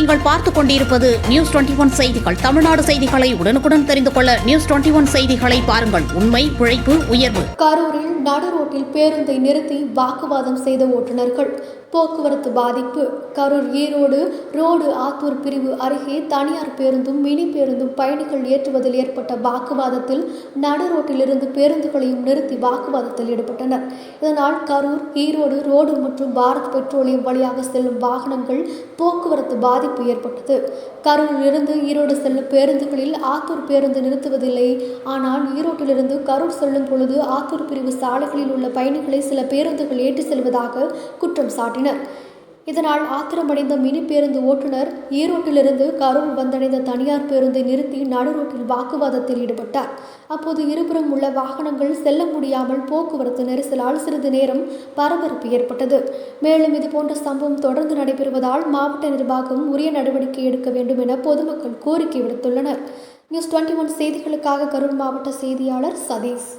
நீங்கள் பார்த்துக் கொண்டிருப்பது நியூஸ் 21 செய்திகள். தமிழ்நாடு செய்திகளை உடனுக்குடன் தெரிந்து கொள்ள நியூஸ் 21 செய்திகளை பாருங்கள். உண்மை, உழைப்பு, உயர்வு. கரூரில் நடு ரோட்டில் பேருந்தை நிறுத்தி வாக்குவாதம் செய்த ஓட்டுநர்கள். போக்குவரத்து பாதிப்பு. கரூர் ஈரோடு ரோடு ஆத்தூர் பிரிவு அருகே தனியார் பேருந்தும் மினி பேருந்தும் பயணிகள் ஏற்றுவதில் ஏற்பட்ட வாக்குவாதத்தில் நடு ரோட்டிலிருந்து பேருந்துகளையும் நிறுத்தி வாக்குவாதத்தில் ஈடுபட்டனர். இதனால் கரூர் ஈரோடு ரோடு மற்றும் பாரத் பெட்ரோலியம் வழியாக செல்லும் வாகனங்கள் போக்குவரத்து பாதிப்பு ஏற்பட்டது. கரூரிலிருந்து ஈரோடு செல்லும் பேருந்துகளில் ஆத்தூர் பேருந்து நிறுத்துவதில்லை. ஆனால் ஈரோட்டிலிருந்து கரூர் செல்லும் பொழுது ஆத்தூர் பிரிவு சாலைகளில் உள்ள பயணிகளை சில பேருந்துகள் ஏற்றி செல்வதாக குற்றம் சாட்டினர். இதனால் ஆத்திரமடைந்த மினி பேருந்து ஓட்டுநர் ஈரோட்டிலிருந்து கரூர் வந்தடைந்த தனியார் பேருந்தை நிறுத்தி நடு ரோட்டில் வாக்குவாதத்தில் ஈடுபட்டார். அப்போது இருபுறம் உள்ள வாகனங்கள் செல்ல முடியாமல் போக்குவரத்து நெரிசலால் சிறிது நேரம் பரபரப்பு ஏற்பட்டது. மேலும் இதுபோன்ற சம்பவம் தொடர்ந்து நடைபெறுவதால் மாவட்ட நிர்வாகம் உரிய நடவடிக்கை எடுக்க வேண்டும் என பொதுமக்கள் கோரிக்கை விடுத்துள்ளனர். நியூஸ் 21 செய்திகளுக்காக கரூர் மாவட்ட செய்தியாளர் சதீஷ்.